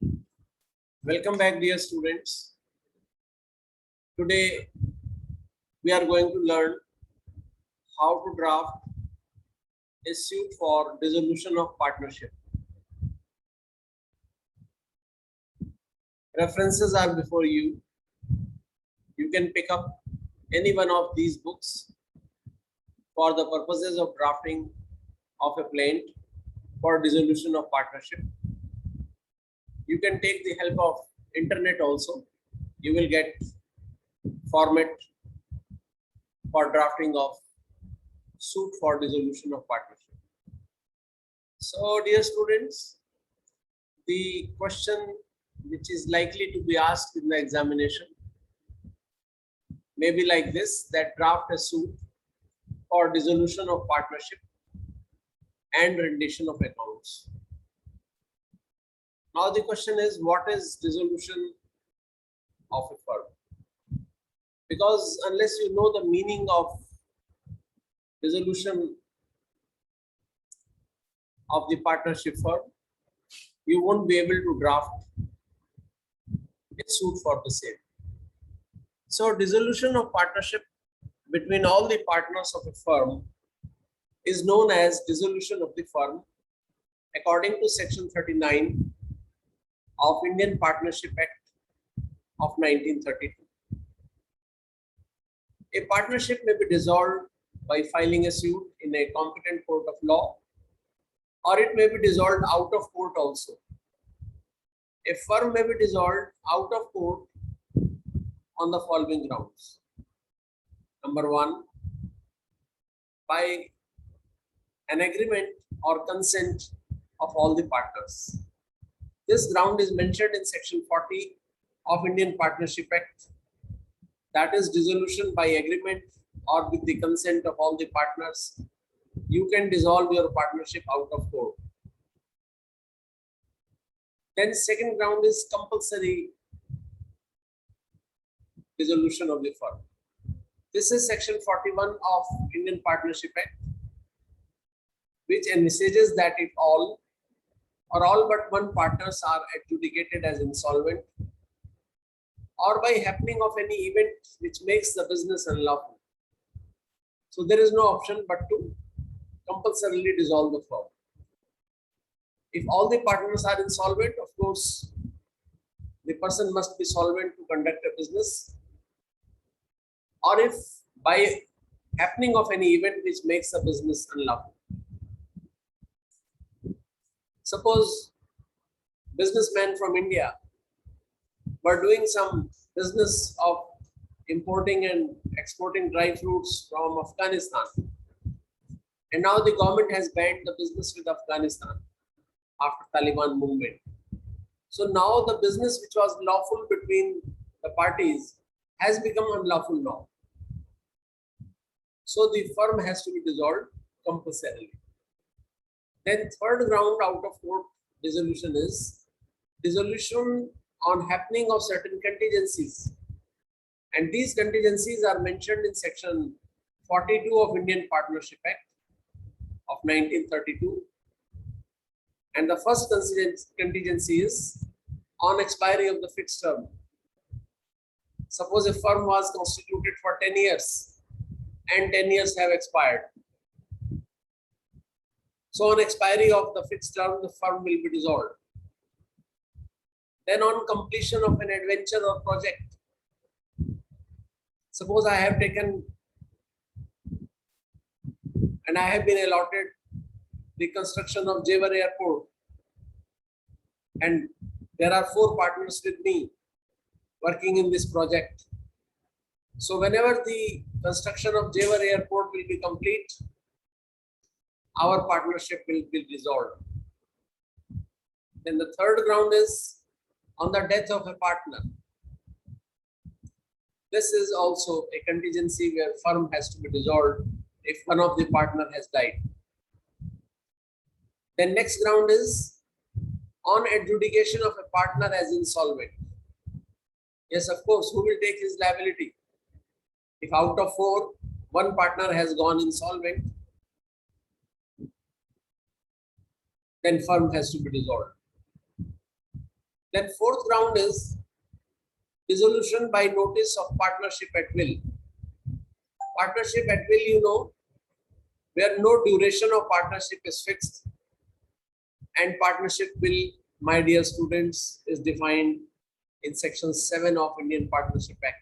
Welcome back, dear students. Today we are going to learn how to draft a suit for dissolution of partnership. References are before you. You can pick up any one of these books for the purposes of drafting of a plaint for dissolution of partnership. You can take the help of internet also. You will get format for drafting of suit for dissolution of partnership. So, dear students, the question which is likely to be asked in the examination may be like this: that draft a suit for dissolution of partnership and rendition of accounts. Now the question is, what is dissolution of a firm? Because unless you know the meaning of dissolution of the partnership firm, you won't be able to draft a suit for the same. So dissolution of partnership between all the partners of a firm is known as dissolution of the firm according to section 39 of Indian Partnership Act of 1932. A partnership may be dissolved by filing a suit in a competent court of law, or it may be dissolved out of court also. A firm may be dissolved out of court on the following grounds. Number one, by an agreement or consent of all the partners. This ground is mentioned in section 40 of Indian Partnership Act. That is dissolution by agreement or with the consent of all the partners. You can dissolve your partnership out of court. Then second ground is compulsory dissolution of the firm. This is section 41 of Indian Partnership Act, which envisages that if all or all but one partners are adjudicated as insolvent, or by happening of any event which makes the business unlawful. So there is no option but to compulsorily dissolve the firm. If all the partners are insolvent, of course, the person must be solvent to conduct a business. Or if by happening of any event which makes the business unlawful. Suppose businessmen from India were doing some business of importing and exporting dry fruits from Afghanistan. And now the government has banned the business with Afghanistan after Taliban movement. So now the business which was lawful between the parties has become unlawful now. So the firm has to be dissolved compulsorily. Then third ground out of court dissolution is dissolution on happening of certain contingencies. And these contingencies are mentioned in section 42 of Indian Partnership Act of 1932. And the first contingency is on expiry of the fixed term. Suppose a firm was constituted for 10 years and 10 years have expired. So on expiry of the fixed term, the firm will be dissolved. Then on completion of an adventure or project, suppose I have taken and I have been allotted the construction of Jewar Airport, and there are 4 partners with me working in this project. So whenever the construction of Jewar Airport will be complete, our partnership will be dissolved. Then the third ground is on the death of a partner. This is also a contingency where firm has to be dissolved if one of the partner has died. Then next ground is on adjudication of a partner as insolvent. Yes, of course, who will take his liability? If out of 4, one partner has gone insolvent, then firm has to be dissolved. Then fourth ground is dissolution by notice of partnership at will. Partnership at will, you know, where no duration of partnership is fixed, and partnership will, my dear students, is defined in section 7 of Indian Partnership Act.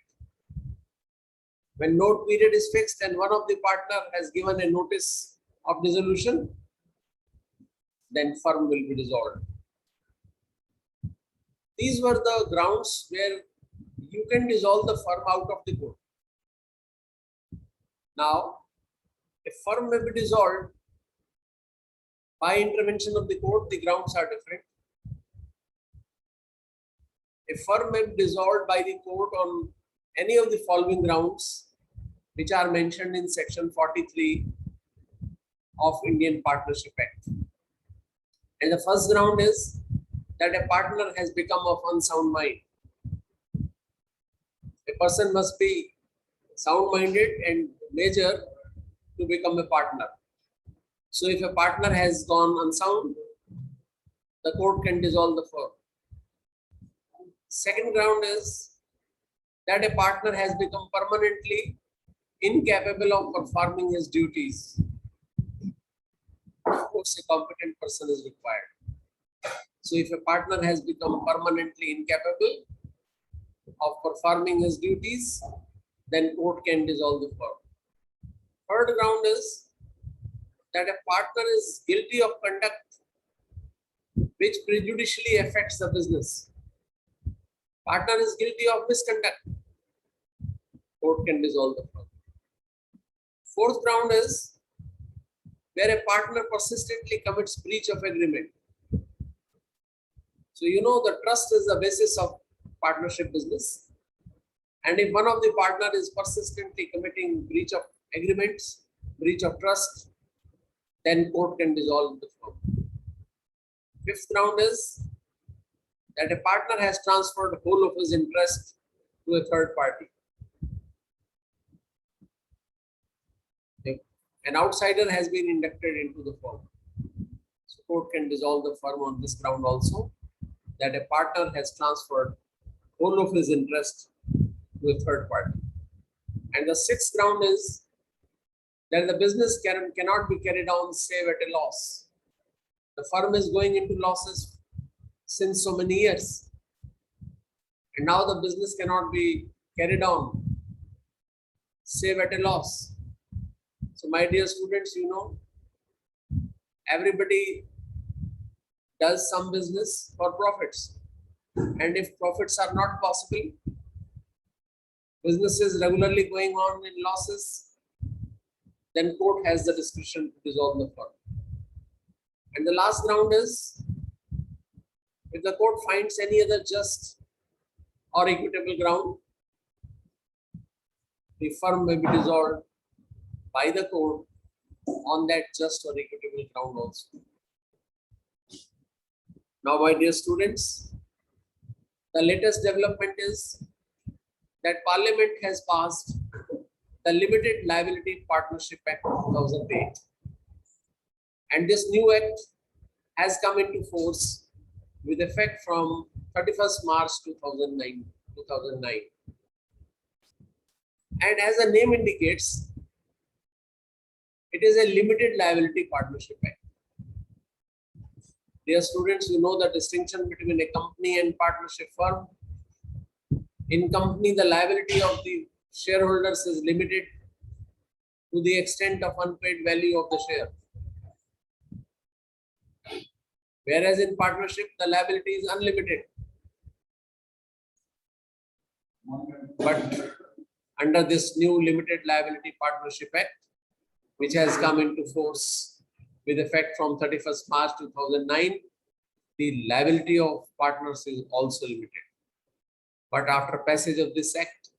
When note period is fixed and one of the partner has given a notice of dissolution, then firm will be dissolved. These were the grounds where you can dissolve the firm out of the court. Now, a firm may be dissolved by intervention of the court. The grounds are different. A firm may be dissolved by the court on any of the following grounds, which are mentioned in section 43 of Indian Partnership Act. And the first ground is that a partner has become of unsound mind. A person must be sound-minded and major to become a partner. So if a partner has gone unsound, the court can dissolve the firm. Second ground is that a partner has become permanently incapable of performing his duties. Of course, a competent person is required. So if a partner has become permanently incapable of performing his duties, then court can dissolve the firm. Third ground is that a partner is guilty of conduct which prejudicially affects the business. Partner is guilty of misconduct. Court can dissolve the firm. Fourth ground is where a partner persistently commits breach of agreement. So you know the trust is the basis of partnership business. And if one of the partner is persistently committing breach of agreements, breach of trust, then court can dissolve the firm. Fifth ground is that a partner has transferred the whole of his interest to a third party. If an outsider has been inducted into the firm, so court can dissolve the firm on this ground also, that a partner has transferred whole of his interest to a third party. And the sixth ground is that the business cannot be carried on save at a loss. The firm is going into losses since so many years, and now the business cannot be carried on save at a loss. So my dear students, you know, everybody does some business for profits, and if profits are not possible, business is regularly going on in losses, then court has the discretion to dissolve the firm. And the last ground is if the court finds any other just or equitable ground, the firm may be dissolved by the court on that just or equitable ground also. Now, my dear students, the latest development is that Parliament has passed the Limited Liability Partnership Act 2008. And this new act has come into force with effect from 31st March 2009. And as the name indicates, it is a Limited Liability Partnership Act. Dear students, you know the distinction between a company and partnership firm. In company, the liability of the shareholders is limited to the extent of unpaid value of the share. Whereas in partnership, the liability is unlimited. But under this new Limited Liability Partnership Act, which has come into force with effect from 31st March 2009, the liability of partners is also limited. But after passage of this act,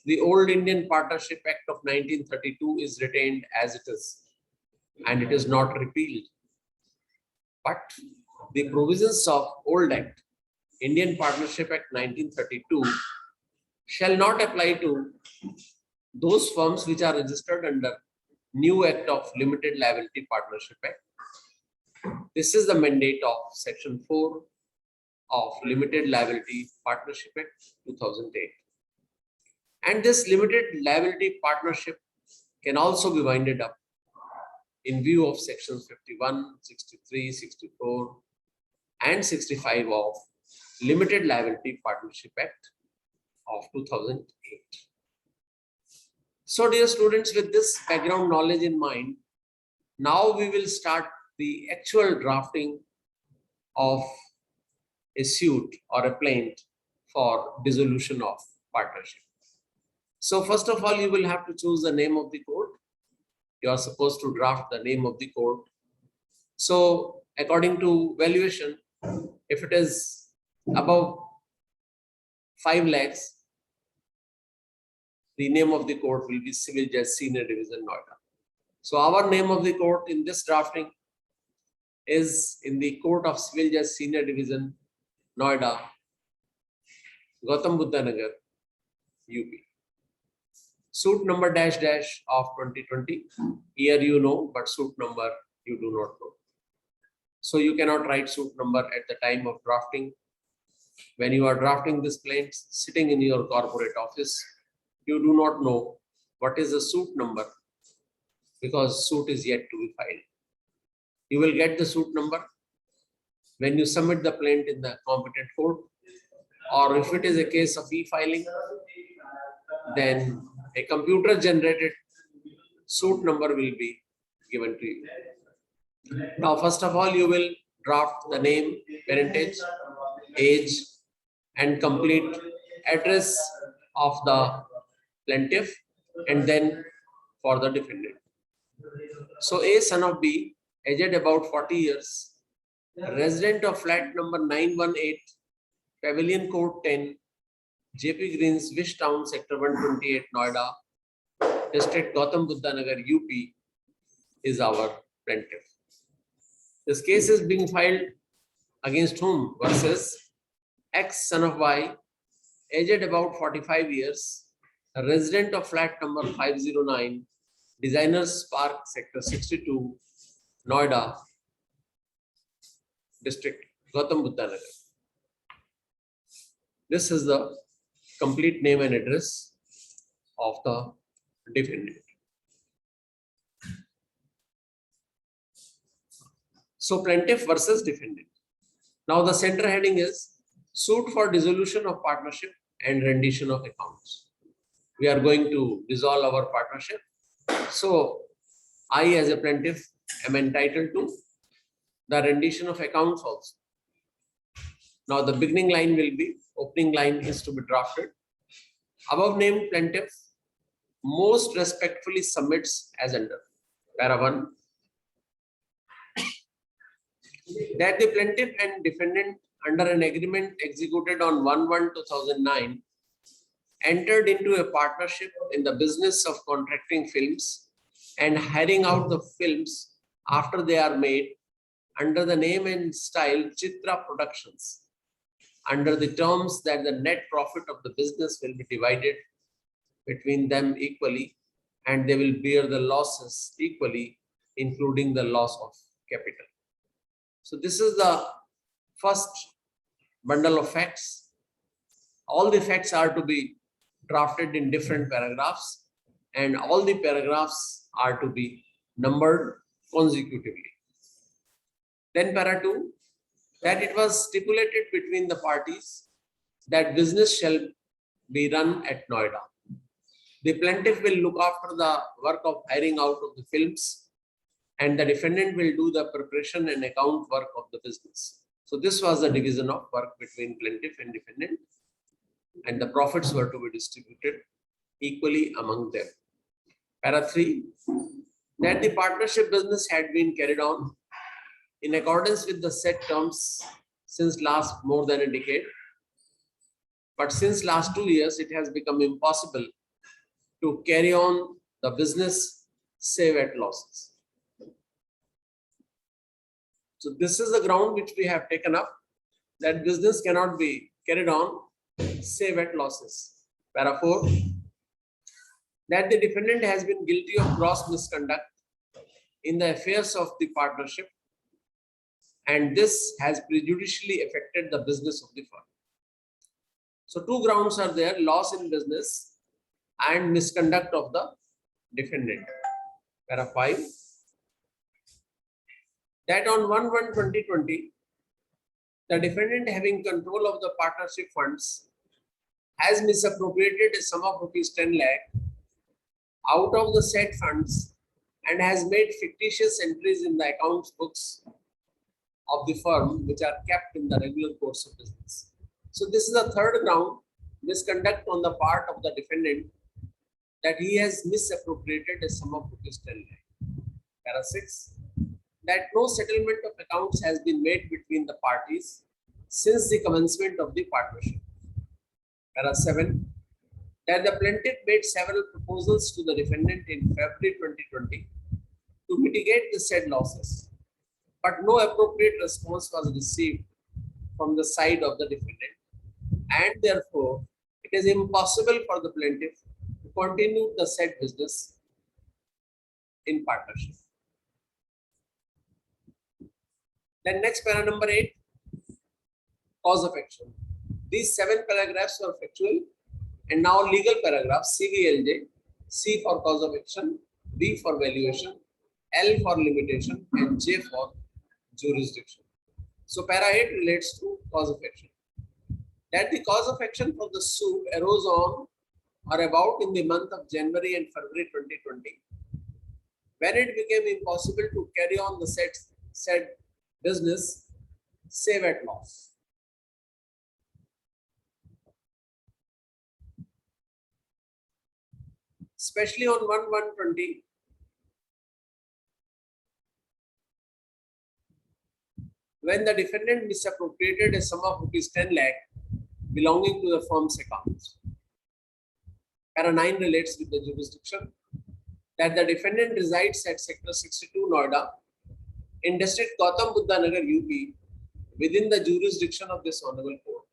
the old Indian Partnership Act of 1932 is retained as it is, and it is not repealed. But the provisions of old act, Indian Partnership Act 1932, shall not apply to those firms which are registered under new act of Limited Liability Partnership Act. This is the mandate of section 4 of Limited Liability Partnership Act 2008. And this limited liability partnership can also be winded up in view of sections 51, 63, 64, and 65 of Limited Liability Partnership Act of 2008. So dear students, with this background knowledge in mind, now we will start the actual drafting of a suit or a plaint for dissolution of partnership. So first of all, you will have to choose the name of the court. You are supposed to draft the name of the court. So according to valuation, if it is above 5 lakhs, the name of the court will be Civil Judge Senior Division, Noida. So our name of the court in this drafting is in the Court of Civil Judge Senior Division, Noida, Gautam Buddha Nagar, UP. Suit number dash dash of 2020. Year you know, but suit number you do not know. So you cannot write suit number at the time of drafting. When you are drafting this plaint, sitting in your corporate office, you do not know what is the suit number because suit is yet to be filed. You will get the suit number when you submit the plaint in the competent court, or if it is a case of e-filing, then a computer generated suit number will be given to you. Now, first of all, you will draft the name, parentage, age, and complete address of the plaintiff, and then for the defendant. So A, son of B, aged about 40 years, resident of flat number 918, Pavilion Court 10, JP Greens, Wish Town, Sector 128, Noida, District Gautam Buddha Nagar, UP, is our plaintiff. This case is being filed against whom? Versus X, son of Y, aged about 45 years, a resident of flat number 509, Designers Park, Sector 62, Noida, District Gautam Buddha Nagar. This is the complete name and address of the defendant. So plaintiff versus defendant. Now the center heading is suit for dissolution of partnership and rendition of accounts. We are going to dissolve our partnership. So I as a plaintiff am entitled to the rendition of accounts also. Now the beginning line will be, opening line is to be drafted. Above named plaintiff most respectfully submits as under. Para 1. That the plaintiff and defendant under an agreement executed on 1/1/2009 entered into a partnership in the business of contracting films and hiring out the films after they are made under the name and style Chitra Productions, under the terms that the net profit of the business will be divided between them equally and they will bear the losses equally, including the loss of capital. So this is the first bundle of facts. All the facts are to be drafted in different paragraphs, and all the paragraphs are to be numbered consecutively. Then para 2, that it was stipulated between the parties that business shall be run at Noida. The plaintiff will look after the work of hiring out of the films, and the defendant will do the preparation and account work of the business. So this was the division of work between plaintiff and defendant, and the profits were to be distributed equally among them. Para 3, that the partnership business had been carried on in accordance with the set terms since last more than a decade. But since last 2 years, it has become impossible to carry on the business save at losses. So this is the ground which we have taken up, that business cannot be carried on save at losses. Para 4, that the defendant has been guilty of gross misconduct in the affairs of the partnership and this has prejudicially affected the business of the firm. So two grounds are there: loss in business and misconduct of the defendant. Para 5. That on 1/1/2020, the defendant, having control of the partnership funds, has misappropriated a sum of rupees 10 lakh out of the said funds and has made fictitious entries in the accounts books of the firm, which are kept in the regular course of business. So this is the third ground: misconduct on the part of the defendant, that he has misappropriated a sum of rupees 10 lakh. Para 6. That no settlement of accounts has been made between the parties since the commencement of the partnership. Para 7. That the plaintiff made several proposals to the defendant in February 2020 to mitigate the said losses, but no appropriate response was received from the side of the defendant, and therefore it is impossible for the plaintiff to continue the said business in partnership. Then next, para number 8, cause of action. These 7 paragraphs were factual, and now legal paragraphs: CVLJ, C for cause of action, B for valuation, L for limitation, and J for jurisdiction. So para 8 relates to cause of action. That the cause of action for the suit arose on or about in the month of January and February 2020, when it became impossible to carry on the said business save at loss. Especially on 1/1/20, when the defendant misappropriated a sum of rupees 10 lakh belonging to the firm's accounts. Para 9 relates with the jurisdiction. That the defendant resides at Sector 62, Noida, in District Gautam Buddha Nagar, UP, within the jurisdiction of this Honorable Court.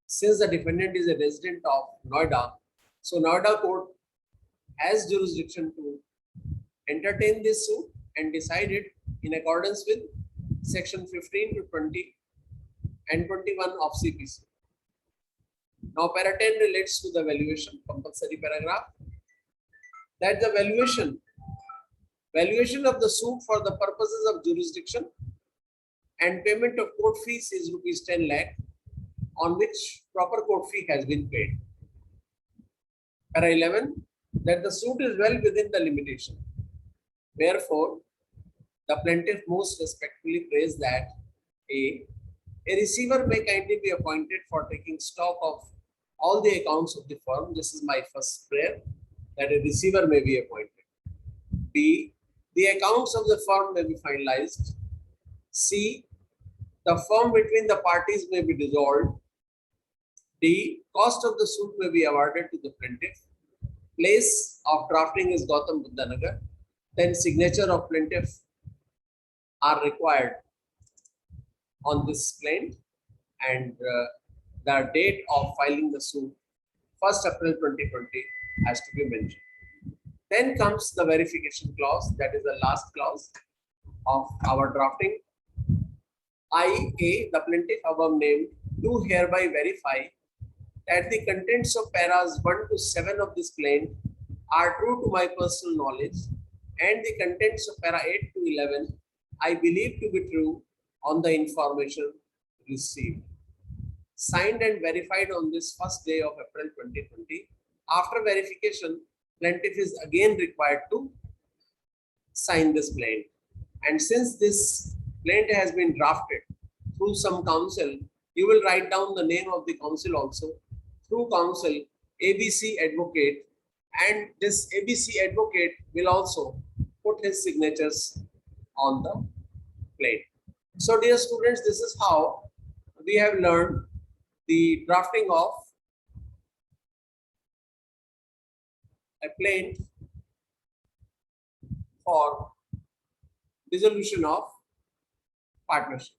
Since the defendant is a resident of Noida, so Noida Court has jurisdiction to entertain this suit and decide it in accordance with Section 15 to 20 and 21 of CPC. Now, para 10 relates to the valuation, compulsory paragraph. That the valuation of the suit for the purposes of jurisdiction and payment of court fees is rupees 10 lakh, on which proper court fee has been paid. Para 11, that the suit is well within the limitation. Therefore, the plaintiff most respectfully prays that a receiver may kindly be appointed for taking stock of all the accounts of the firm. This is my first prayer, that a receiver may be appointed. B, the accounts of the firm may be finalized. C, the firm between the parties may be dissolved. D, cost of the suit may be awarded to the plaintiff. Place of drafting is Gautam Buddha Nagar. Then signature of plaintiff are required on this plaint, and the date of filing the suit, 1st April 2020, has to be mentioned. Then comes the verification clause, that is the last clause of our drafting. I, A, the plaintiff above named, do hereby verify that the contents of paras 1 to 7 of this plaint are true to my personal knowledge, and the contents of para 8 to 11 I believe to be true on the information received. Signed and verified on this 1st day of April 2020. After verification, plaintiff is again required to sign this plaint. And since this plaint has been drafted through some counsel, you will write down the name of the counsel also. Through counsel, ABC Advocate, and this ABC Advocate will also put his signatures on the plaint. So dear students, this is how we have learned the drafting of a plaint for dissolution of partnership.